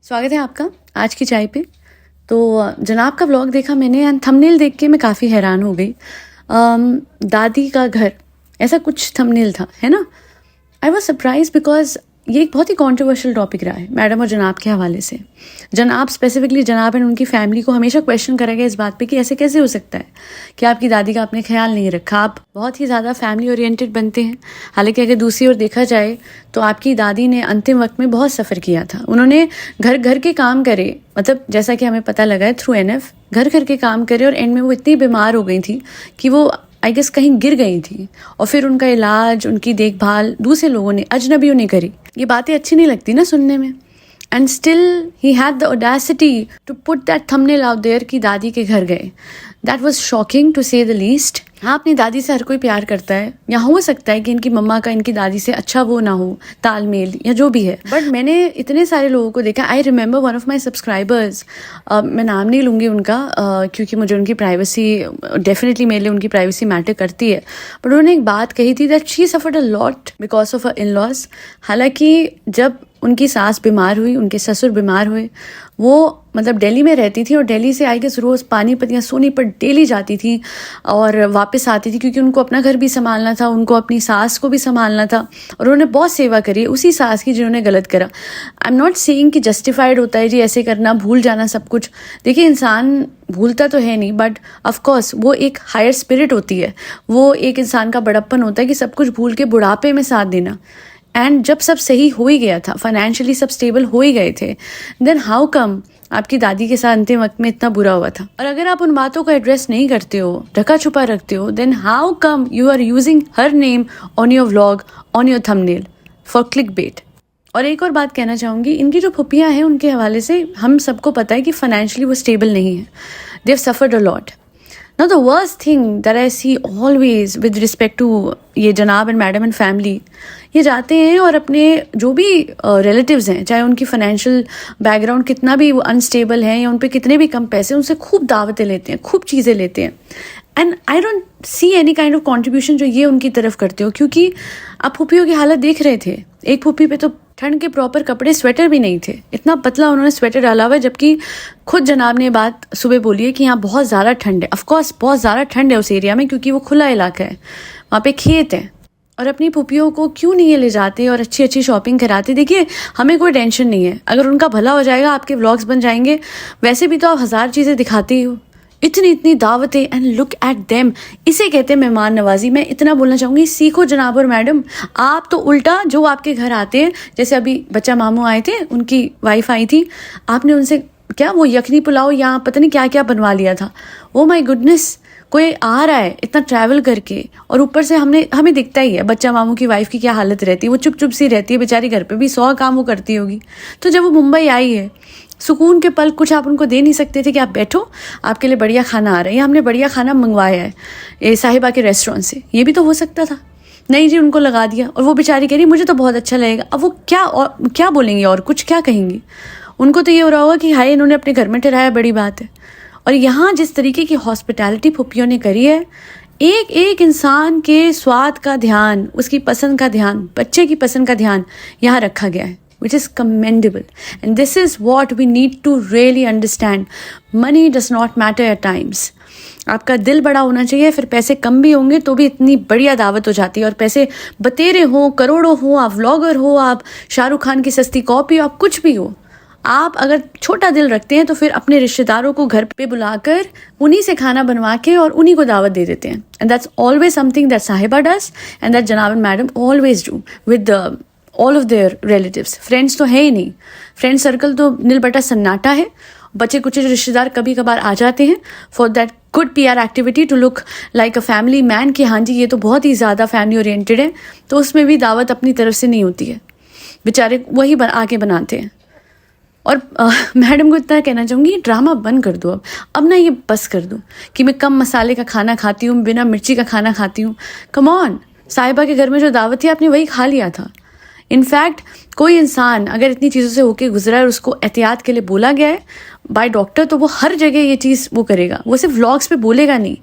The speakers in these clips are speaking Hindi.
स्वागत है आपका आज की चाय पे। तो जनाब का व्लॉग देखा मैंने एंड थंबनेल देख के मैं काफ़ी हैरान हो गई। दादी का घर ऐसा कुछ थंबनेल था, है ना। आई वॉज सरप्राइज बिकॉज ये एक बहुत ही कॉन्ट्रोवर्शियल टॉपिक रहा है मैडम और जनाब के हवाले से। जनाब स्पेसिफिकली जनाब एंड उनकी फैमिली को हमेशा क्वेश्चन करा गया इस बात पे कि ऐसे कैसे हो सकता है कि आपकी दादी का आपने ख्याल नहीं रखा। आप बहुत ही ज़्यादा फैमिली ओरिएंटेड बनते हैं। हालांकि अगर दूसरी ओर देखा जाए तो आपकी दादी ने अंतिम वक्त में बहुत सफ़र किया था। उन्होंने घर घर के काम करे, मतलब जैसा कि हमें पता लगा है थ्रू NF, घर घर के काम करे और एंड में वो इतनी बीमार हो गई थी कि वो आई गेस कहीं गिर गई थी और फिर उनका इलाज, उनकी देखभाल दूसरे लोगों ने, अजनबियों ने करी। ये बातें अच्छी नहीं लगती ना सुनने में। And still he had the audacity to put that thumbnail out there कि दादी के घर गए। That was shocking to say the least. हाँ, अपनी दादी से हर कोई प्यार करता है, या हो सकता है कि इनकी मम्मा का इनकी दादी से अच्छा वो ना हो तालमेल या जो भी है, बट मैंने इतने सारे लोगों को देखा। I remember one of my subscribers, मैं नाम नहीं लूँगी उनका क्योंकि मुझे उनकी प्राइवेसी, डेफिनेटली मेरे लिए उनकी प्राइवेसी मैटर करती है, बट उन्होंने एक बात कही थी that she suffered a lot because of a in loss. हालांकि जब उनकी सास बीमार हुई, उनके ससुर बीमार हुए, वो मतलब दिल्ली में रहती थी और दिल्ली से आई गेस रोज़ पानीपत या सोनीपत डेली जाती थी और वापस आती थी क्योंकि उनको अपना घर भी संभालना था, उनको अपनी सास को भी संभालना था और उन्होंने बहुत सेवा करी उसी सास की जिन्होंने गलत करा। आई एम नॉट सेइंग कि जस्टिफाइड होता है जी ऐसे करना, भूल जाना सब कुछ। देखिए, इंसान भूलता तो है नहीं, बट ऑफकोर्स वो एक हायर स्पिरिट होती है, वो एक इंसान का बड़प्पन होता है कि सब कुछ भूल के बुढ़ापे में साथ देना। एंड जब सब सही हो ही गया था, फाइनेंशियली सब स्टेबल हो ही गए थे, देन हाउ कम आपकी दादी के साथ अंतिम वक्त में इतना बुरा हुआ था। और अगर आप उन बातों को एड्रेस नहीं करते हो, ढका छुपा रखते हो, then how come you are using her name on your vlog, on your thumbnail for click bait. और एक और बात कहना चाहूँगी, इनकी जो फुप्पियाँ हैं उनके हवाले से हम सबको पता है कि फाइनेंशियली वो स्टेबल नहीं है। They have suffered a lot. Now the worst thing that I see always with respect to ये जनाब एंड मैडम एंड फैमिली, ये जाते हैं और अपने जो भी रिलेटिव्स हैं, चाहे उनकी फाइनेंशियल बैकग्राउंड कितना भी अनस्टेबल है या उन पे कितने भी कम पैसे, उनसे खूब दावतें लेते हैं, खूब चीज़ें लेते हैं। And I don't see any kind of contribution जो ये उनकी तरफ करते हो, क्योंकि आप फूफियों की हालत देख रहे थे। एक फूफी पे तो ठंड के प्रॉपर कपड़े, स्वेटर भी नहीं थे, इतना पतला उन्होंने स्वेटर डाला हुआ है, जबकि खुद जनाब ने बात सुबह बोली है कि यहाँ बहुत ज़्यादा ठंड है। ऑफकोर्स बहुत ज़्यादा ठंड है उस एरिया में क्योंकि वो खुला इलाका है, वहाँ पे खेत है। और अपनी फूफियों को क्यों नहीं ये ले जाते और अच्छी अच्छी शॉपिंग कराते। देखिए, हमें कोई टेंशन नहीं है, अगर उनका भला हो जाएगा, आपके व्लॉग्स बन जाएंगे। वैसे भी तो आप 1000 चीज़ें दिखाते ही हो, इतनी इतनी दावतें, एंड लुक एट देम। इसे कहते हैं मेहमान नवाजी। मैं इतना बोलना चाहूँगी, सीखो जनाब और मैडम। आप तो उल्टा जो आपके घर आते हैं, जैसे अभी बच्चा मामू आए थे, उनकी वाइफ आई थी, आपने उनसे क्या वो यखनी पुलाव या पता नहीं क्या क्या बनवा लिया था। ओ माय गुडनेस, कोई आ रहा है इतना ट्रैवल करके, और ऊपर से हमें दिखता ही है बच्चा मामू की वाइफ की क्या हालत रहती है। वो चुप चुप सी रहती है बेचारी, घर पे भी 100 काम वो करती होगी। तो जब वो मुंबई आई है, सुकून के पल कुछ आप उनको दे नहीं सकते थे कि आप बैठो, आपके लिए बढ़िया खाना आ रहा है, या हमने बढ़िया खाना मंगवाया है ये साहिबा के रेस्टोरेंट से। ये भी तो हो सकता था। नहीं जी, उनको लगा दिया और वो बेचारी कह रही मुझे तो बहुत अच्छा लगेगा। अब वो क्या बोलेंगी और कुछ क्या कहेंगी? उनको तो ये हो रहा होगा कि हाय, इन्होंने अपने घर में ठहराया, बड़ी बात है। और यहाँ जिस तरीके की हॉस्पिटैलिटी फुप्पियों ने करी है, एक एक इंसान के स्वाद का ध्यान, उसकी पसंद का ध्यान, बच्चे की पसंद का ध्यान यहाँ रखा गया है, which is commendable. And this is what we need to really understand. Money does not matter at times. आपका दिल बड़ा होना चाहिए, फिर पैसे कम भी होंगे तो भी इतनी बढ़िया दावत हो जाती है। और पैसे बतेरे हो, करोड़ों हो, आप व्लॉगर हो, आप शाहरुख खान की सस्ती कॉपी हो, आप कुछ भी हो, आप अगर छोटा दिल रखते हैं तो फिर अपने रिश्तेदारों को घर पे बुलाकर उन्हीं से खाना बनवा के और उन्हीं को दावत दे देते हैं। And that's always something that साहिबा डज एंड दैट जनाब and madam always do with all of their relatives. Friends तो है ही नहीं, फ्रेंड सर्कल तो नीलबटा सन्नाटा है। बच्चे कुछ रिश्तेदार कभी कभार आ जाते हैं for that good PR activity to look like a family man कि हाँ जी ये तो बहुत ही ज़्यादा फैमिली ओरिएंटेड है, तो उसमें भी दावत अपनी तरफ से नहीं होती है, बेचारे वही आके बनाते हैं। और मैडम को इतना कहना चाहूँगी, ड्रामा बंद कर दो अब ना, ये बस कर दो कि मैं कम मसाले का खाना खाती हूँ, बिना मिर्ची का खाना खाती हूँ। कम ऑन, साहिबा के घर में जो दावत थी आपने वही खा लिया था। इनफैक्ट कोई इंसान अगर इतनी चीज़ों से होके गुजरा है और उसको एहतियात के लिए बोला गया है बाय डॉक्टर, तो वो हर जगह ये चीज़ वो करेगा, वो सिर्फ व्लॉग्स पे बोलेगा नहीं।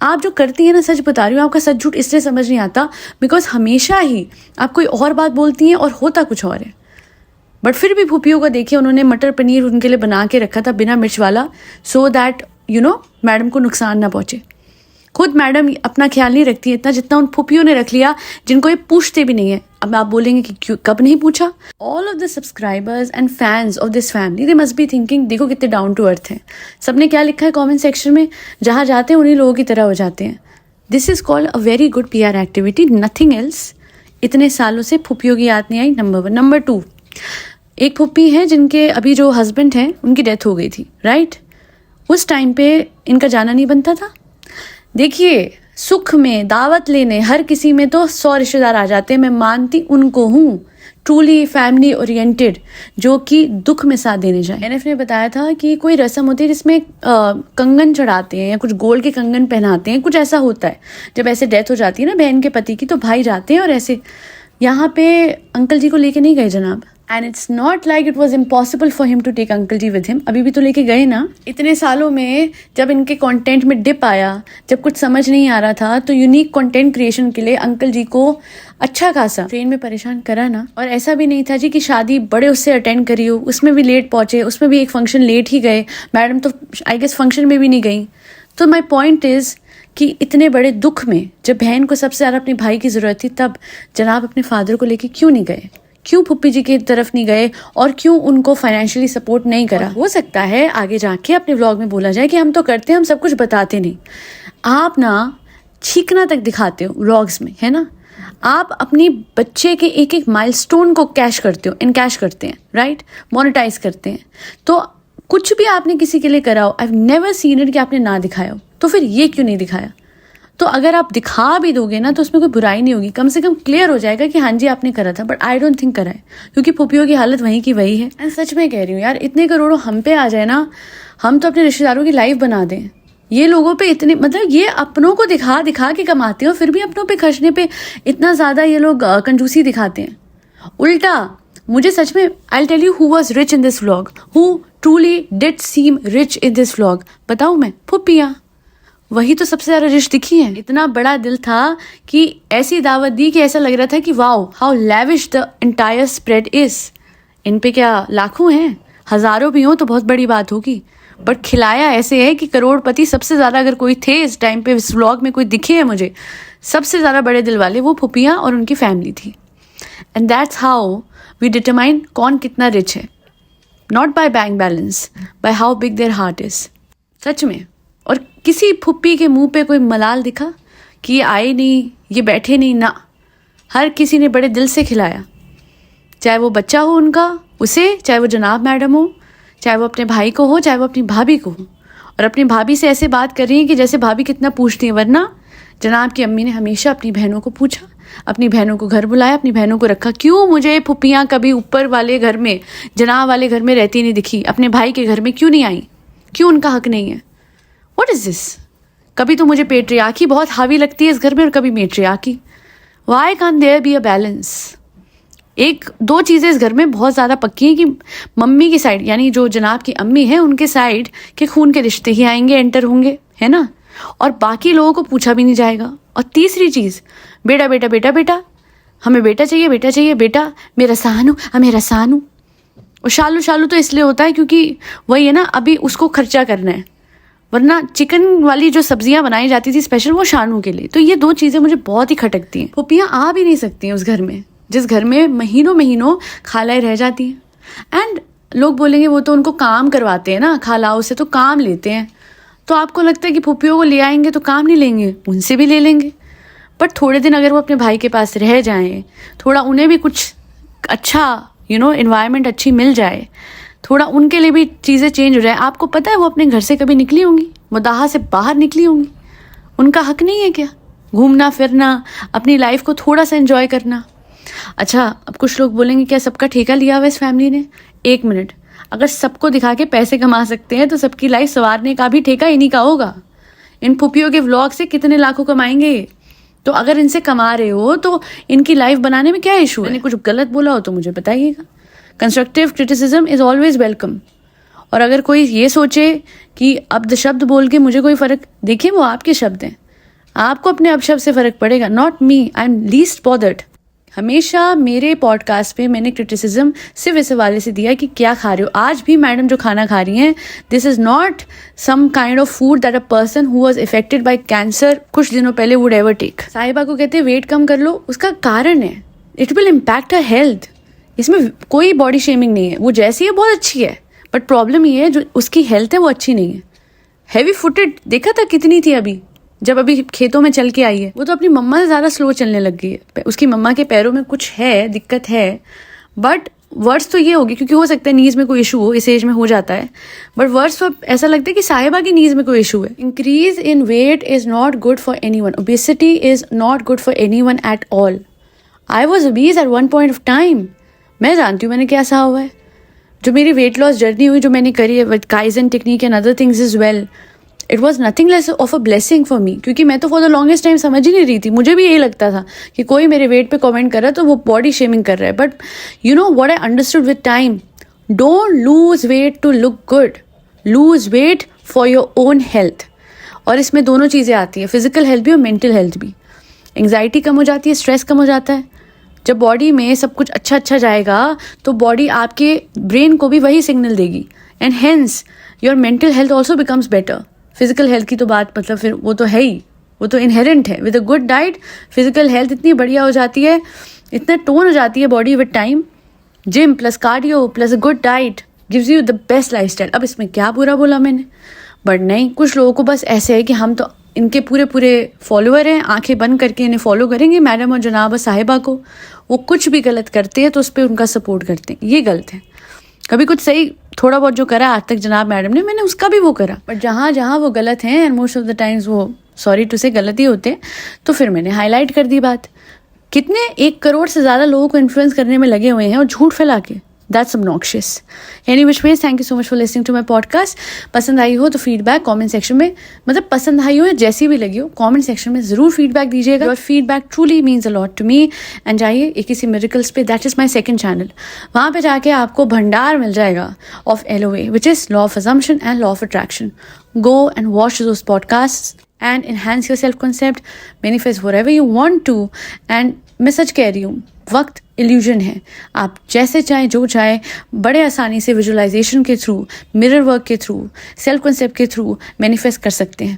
आप जो करती हैं ना, सच बता रही हूँ, आपका सच झूठ इसलिए समझ नहीं आता बिकॉज हमेशा ही आप कोई और बात बोलती हैं और होता कुछ और है। बट फिर भी फूफियों को देखिए, उन्होंने मटर पनीर उनके लिए बना के रखा था बिना मिर्च वाला, सो दैट मैडम को नुकसान ना पहुंचे। खुद मैडम अपना ख्याल नहीं रखती है इतना जितना उन फूफियों ने रख लिया, जिनको ये पूछते भी नहीं है। अब आप बोलेंगे कि क्यों, कब नहीं पूछा? All of the subscribers and fans of this family, they must be thinking, देखो कितने डाउन टू अर्थ हैं। सबने क्या लिखा है कमेंट सेक्शन में, जहाँ जाते हैं उन्हीं लोगों की तरह हो जाते हैं। This is called a very good PR activity, nothing else. इतने सालों से फूफियों की याद नहीं आई, नंबर 1। नंबर 2, एक फूफी है जिनके अभी जो हस्बैंड हैं उनकी डेथ हो गई थी, राइट? उस टाइम पे इनका जाना नहीं बनता था। देखिए, सुख में, दावत लेने, हर किसी में तो 100 रिश्तेदार आ जाते हैं। मैं मानती उनको हूँ, ट्रूली फैमिली ओरिएंटेड, जो कि दुख में साथ देने जाए। NF ने बताया था कि कोई रस्म होती है जिसमें कंगन चढ़ाते हैं या कुछ गोल्ड के कंगन पहनाते हैं, कुछ ऐसा होता है। जब ऐसे डेथ हो जाती है ना बहन के पति की, तो भाई जाते हैं और ऐसे। यहाँ पे अंकल जी को लेके नहीं गए जनाब, and it's not like it was impossible for him to take uncle जी विद हिम। अभी भी तो लेके गए ना। इतने सालों में जब इनके कंटेंट में डिप आया, जब कुछ समझ नहीं आ रहा था, तो यूनिक कंटेंट क्रिएशन के लिए अंकल जी को अच्छा खासा ट्रेन में परेशान करा ना। और ऐसा भी नहीं था जी कि शादी बड़े उससे अटेंड करी हो, उसमें भी लेट पहुंचे, उसमें भी एक फंक्शन लेट ही गए। मैडम तो आई गेस फंक्शन में भी नहीं गई। तो माई पॉइंट इज कि इतने बड़े दुख में जब बहन को सबसे ज़्यादा अपने भाई की ज़रूरत थी, तब जनाब अपने फादर को लेके क्यों नहीं गए? क्यों फुप्पी जी की तरफ नहीं गए और क्यों उनको फाइनेंशियली सपोर्ट नहीं करा? हो सकता है आगे जाके अपने व्लॉग में बोला जाए कि हम तो करते हैं, हम सब कुछ बताते नहीं। आप ना छींकना तक दिखाते हो व्लॉग्स में, है ना? आप अपनी बच्चे के एक एक माइलस्टोन को कैश करते हो, इनकैश करते हैं, राइट? मोनेटाइज करते हैं। तो कुछ भी आपने किसी के लिए करा हो, I have never seen it कि आपने ना दिखाया हो, तो फिर ये क्यों नहीं दिखाया? तो अगर आप दिखा भी दोगे ना तो उसमें कोई बुराई नहीं होगी, कम से कम क्लियर हो जाएगा कि हाँ जी आपने करा था। बट आई डोंट थिंक करा है, क्योंकि फूफियों की हालत वहीं की वही है। एंड सच में कह रही हूँ यार, इतने करोड़ों हम पे आ जाए ना, हम तो अपने रिश्तेदारों की लाइफ बना दें। ये लोगों पे इतने, मतलब ये अपनों को दिखा दिखा के कमाते हो, फिर भी अपनों पे खर्चने पे इतना ज्यादा ये लोग कंजूसी दिखाते हैं। उल्टा मुझे सच में, I tell you who was rich in this vlog, who truly did seem rich in this vlog, बताऊं मैं? फुप्पियां। वही तो सबसे ज्यादा रिच दिखी है। इतना बड़ा दिल था कि ऐसी दावत दी कि ऐसा लग रहा था कि wow how lavish the entire spread is. इन पे क्या लाखों हैं, हजारों भी हो तो बहुत बड़ी बात होगी, बट खिलाया ऐसे है कि करोड़पति सबसे ज्यादा अगर कोई थे इस टाइम पे, इस व्लॉग में कोई दिखे है मुझे सबसे ज्यादा बड़े दिल वाले, वो फुप्पियां और उनकी फैमिली थी। And that's how we determine कौन कितना रिच है, not by bank balance, by how big their heart is. सच में। और किसी फुप्पी के मुंह पे कोई मलाल दिखा कि ये आए नहीं, ये बैठे नहीं ना? हर किसी ने बड़े दिल से खिलाया, चाहे वो बच्चा हो उनका, उसे, चाहे वो जनाब मैडम हो, चाहे वो अपने भाई को हो, चाहे वो अपनी भाभी को हो। और अपनी भाभी से ऐसे बात कर रही है कि जैसे भाभी कितना पूछती है, वरना जनाब की अम्मी ने हमेशा अपनी बहनों को पूछा, अपनी बहनों को घर बुलाया, अपनी बहनों को रखा। क्यों मुझे फुप्पियाँ कभी ऊपर वाले घर में, जनाब वाले घर में रहती नहीं दिखी, अपने भाई के घर में क्यों नहीं आई? क्यों उनका हक नहीं है? What is this? कभी तो मुझे पेट्रियार्की बहुत हावी लगती है इस घर में और कभी मेट्रियार्की। Why can't there be a balance? एक दो चीज़ें इस घर में बहुत ज़्यादा पक्की हैं कि मम्मी की साइड, यानी जो जनाब की अम्मी है, उनके साइड के खून के रिश्ते ही आएंगे, एंटर होंगे, है ना? और बाकी लोगों को पूछा भी नहीं जाएगा। और तीसरी चीज़, बेटा बेटा बेटा बेटा, हमें बेटा चाहिए, बेटा चाहिए, बेटा मेरा सानू, मेरा सानू। और शालू शालू तो इसलिए होता है क्योंकि वही है ना, अभी उसको खर्चा करना है, वरना चिकन वाली जो सब्जियां बनाई जाती थी स्पेशल, वो शानू के लिए। तो ये दो चीजें मुझे बहुत ही खटकती हैं। फुप्पियां आ भी नहीं सकती हैं उस घर में, जिस घर में महीनों महीनों खालाएं रह जाती हैं। एंड लोग बोलेंगे वो तो उनको काम करवाते हैं ना, खालाओं से तो काम लेते हैं। तो आपको लगता है कि फुप्पियों को ले आएंगे तो काम नहीं लेंगे? उनसे भी ले लेंगे, बट थोड़े दिन अगर वो अपने भाई के पास रह जाएं, थोड़ा उन्हें भी कुछ अच्छा एनवायरनमेंट अच्छी मिल जाए, थोड़ा उनके लिए भी चीज़ें चेंज हो जाए। आपको पता है वो अपने घर से कभी निकली होंगी, मुदाहा से बाहर निकली होंगी? उनका हक नहीं है क्या घूमना फिरना, अपनी लाइफ को थोड़ा सा एंजॉय करना? अच्छा, अब कुछ लोग बोलेंगे क्या सबका ठेका लिया हुआ इस फैमिली ने? एक मिनट, अगर सबको दिखा के पैसे कमा सकते हैं तो सबकी लाइफ संवारने का भी ठेका इन्हीं का होगा। इन फुप्पियों के व्लॉग से कितने लाखों कमाएंगे? तो अगर इनसे कमा रहे हो तो इनकी लाइफ बनाने में क्या इशू है? मैंने कुछ गलत बोला हो तो मुझे बताइएगा। Constructive criticism is always welcome. और अगर कोई ये सोचे कि अब शब्द बोल के मुझे कोई फर्क, देखिए वो आपके शब्द हैं, आपको अपने अपशब्द से फर्क पड़ेगा, not me, I am least bothered. हमेशा मेरे पॉडकास्ट पे मैंने क्रिटिसिज्म सिर्फ इस हवाले से दिया कि क्या खा रहे हो। आज भी मैडम जो खाना खा रही हैं, this is not some kind of food that a person who was affected by cancer कुछ दिनों पहले वुड एवर टेक। साहिबा को कहते हैं वेट कम कर लो, उसका कारण है it will impact her health. इसमें कोई बॉडी शेमिंग नहीं है, वो जैसी है बहुत अच्छी है, बट प्रॉब्लम ये है जो उसकी हेल्थ है वो अच्छी नहीं है। हैवी फुटेड देखा था कितनी थी अभी, जब अभी खेतों में चल के आई है। वो तो अपनी मम्मा से ज़्यादा स्लो चलने लग गई है। उसकी मम्मा के पैरों में कुछ है, दिक्कत है, बट वर्ड्स तो ये होगी, क्योंकि हो सकता है नीज में कोई इशू हो, इस एज में हो जाता है, बट वर्ड्स तो ऐसा लगता है कि साहिबा की नीज में कोई इशू है। Increase in weight is not good for anyone, obesity is not good for anyone at all. I was obese at one point of time. मैं जानती हूँ मैंने क्या सहा हुआ है। जो मेरी वेट लॉस जर्नी हुई, जो मैंने करी है with kaizen technique and other things is well, it was nothing less of a blessing for me. क्योंकि मैं तो फॉर द लॉन्गेस्ट टाइम समझ ही नहीं रही थी। मुझे भी यही लगता था कि कोई मेरे वेट पे कमेंट कर रहा है तो वो बॉडी शेमिंग कर रहा है। But you know what I understood with time, don't lose weight to look good, lose weight for your own health. और इसमें दोनों चीज़ें आती है, फिजिकल हेल्थ भी और मेंटल हेल्थ भी। एंग्जाइटी कम हो जाती है, स्ट्रेस कम हो जाता है। जब बॉडी में सब कुछ अच्छा जाएगा तो बॉडी आपके ब्रेन को भी वही सिग्नल देगी, and hence your mental health also becomes better. Physical health की तो बात मतलब फिर वो तो है ही, वो तो इनहेरेंट है। With a good diet physical health इतनी बढ़िया हो जाती है, इतना टोन हो जाती है body with time. Gym plus cardio plus a good diet gives you the best lifestyle. अब इसमें क्या बुरा बोला मैंने, बट नहीं, कुछ लोगों को बस ऐसे है कि हम तो इनके पूरे फॉलोअर हैं, आंखें बंद करके इन्हें फॉलो करेंगे मैडम और जनाब और साहिबा को। वो कुछ भी गलत करते हैं तो उस पर उनका सपोर्ट करते हैं, ये गलत है। कभी कुछ सही थोड़ा बहुत जो करा आज तक जनाब मैडम ने, मैंने उसका भी वो करा, बट जहाँ जहाँ वो गलत हैं and most of the times वो सॉरी टू से गलत ही होते हैं, तो फिर मैंने हाईलाइट कर दी बात। कितने 1 करोड़ से ज़्यादा लोगों को इन्फ्लुएंस करने में लगे हुए हैं और झूठ फैला के, that's obnoxious. Any which ways, thank you so much for listening to my podcast. पसंद आई हो तो फीडबैक कमेंट सेक्शन में, मतलब पसंद आई हो या जैसी भी लगी हो कमेंट सेक्शन में ज़रूर फीडबैक दीजिएगा। Your feedback truly means a lot to me. And जाइए एक किसी मिरेकल्स पे, that is my second channel, वहाँ पे जाके आपको भंडार मिल जाएगा of LOA, which is law of assumption and law of attraction. Go and watch those podcasts and enhance your self concept, manifest whatever you want to। and मैं सच कह रही हूँ, वक्त इल्यूजन है। आप जैसे चाहें जो चाहें बड़े आसानी से विजुअलाइजेशन के थ्रू, मिरर वर्क के थ्रू, सेल्फ कंसेप्ट के थ्रू मैनिफेस्ट कर सकते हैं।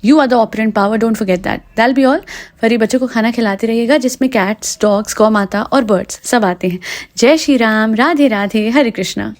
You are the operant power, don't forget that. That'll be all. फरी बच्चों को खाना खिलाते रहिएगा जिसमें कैट्स, डॉग्स, गौ माता और बर्ड्स सब आते हैं। जय श्री राम, राधे राधे, हरे कृष्णा।